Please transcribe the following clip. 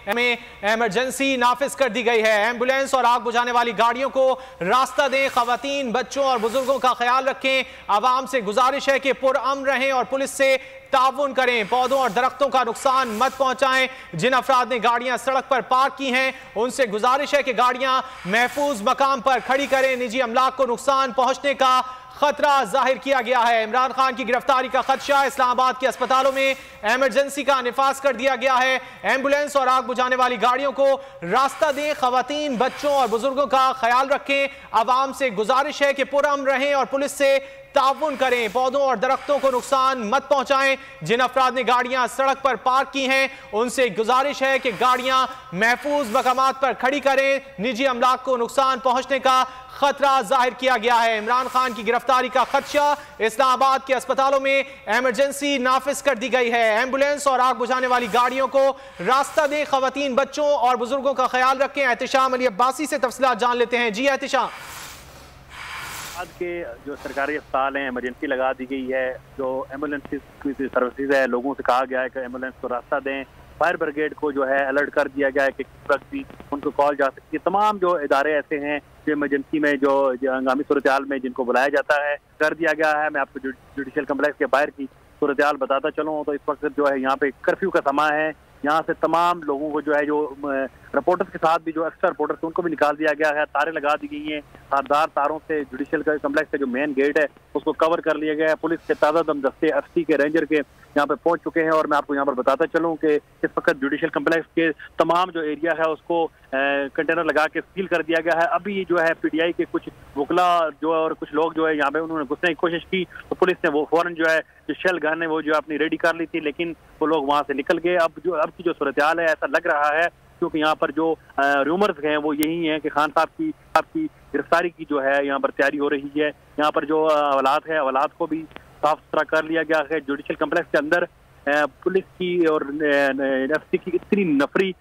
में इमरजेंसी नाफिज कर दी गई है। एम्बुलेंस और आग बुझाने वाली गाड़ियों को रास्ता दें, खवातीन, बच्चों और बुजुर्गों का ख्याल रखें। आवाम से गुजारिश है कि पुरअमन रहें और पुलिस से ताउन करें। पौधों और दरख्तों का नुकसान मत पहुंचाएं। जिन अफराद ने गाड़ियां सड़क पर पार्क की हैं उनसे गुजारिश है कि गाड़ियां महफूज मकाम पर खड़ी करें। निजी अमलाक को नुकसान पहुंचने का खतरा जाहिर किया गया है। इमरान खान की गिरफ्तारी का खदशा, इस्लामाबाद के अस्पतालों में इमरजेंसी का निफाज कर दिया गया है। एम्बुलेंस और आग बुझाने वाली गाड़ियों को रास्ता दें, खवातीन, बच्चों और बुजुर्गों का ख्याल रखें। आवाम से गुजारिश है कि पुरअमन रहें और पुलिस से ताउन करें। पौधों और दरख्तों को नुकसान मत पहुंचाएं। जिन अफराद ने गाड़ियां सड़क पर पार्क की हैं उनसे गुजारिश है कि गाड़ियां महफूज मकामात पर खड़ी करें। निजी अमलाक को नुकसान पहुंचने का खतरा जाहिर किया गया है। इमरान खान की गिरफ्तारी का खदशा, इस्लामाबाद के अस्पतालों में इमरजेंसी नाफिज कर दी गई है। एम्बुलेंस और आग बुझाने वाली गाड़ियों को रास्ता दें, खवातीन, बच्चों और बुजुर्गों का ख्याल रखें। एहतिशाम अली अब्बासी से तफसीलात जान लेते हैं। जी एहतिशाम। आज के जो सरकारी अस्पताल हैं इमरजेंसी लगा दी गई है। जो एम्बुलेंस की सर्विसेज है, लोगों से कहा गया है कि एम्बुलेंस को रास्ता दें। फायर ब्रिगेड को जो है अलर्ट कर दिया गया है कि किस वक्त भी उनको कॉल जा सकती है। तमाम जो इदारे ऐसे हैं जो इमरजेंसी में जो हंगामी सूरत हाल में जिनको बुलाया जाता है कर दिया गया है। मैं आपको जुडिशल कम्प्लेक्स के बाहर की सूरत हाल बताता चलूँ तो इस वक्त जो है यहाँ पे कर्फ्यू का समय है। यहाँ से तमाम लोगों को जो है जो रिपोर्टर्स के साथ भी जो एक्स्ट्रा रिपोर्टर्स उनको भी निकाल दिया गया है। तारें लगा दी गई हैं, धारदार तारों से जुडिशल कम्प्लेक्स का जो मेन गेट है उसको कवर कर लिया गया है। पुलिस के ताज़ा दम दस्ते एफसी के रेंजर के यहाँ पे पहुंच चुके हैं। और मैं आपको यहाँ पर बताता चलूँ कि इस वक्त जुडिशल कम्प्लेक्स के तमाम जो एरिया है उसको कंटेनर लगा के सील कर दिया गया है। अभी जो है पीटीआई के कुछ वकला जो और कुछ लोग जो है यहाँ पे उन्होंने घुसने की कोशिश की तो पुलिस ने वो फौरन जो है जो शेल गन है वो जो अपनी रेडी कर ली थी, लेकिन वो लोग वहाँ से निकल गए। अब की जो सूरत हाल है ऐसा लग रहा है क्योंकि यहाँ पर जो रूमर्स हैं वो यही है कि खान साहब की गिरफ्तारी की जो है यहाँ पर तैयारी हो रही है। यहाँ पर जो औलाद है औलाद को भी साफ सुथरा कर लिया गया है। जुडिशल कम्प्लेक्स के अंदर पुलिस की और एफसी की इतनी नफरी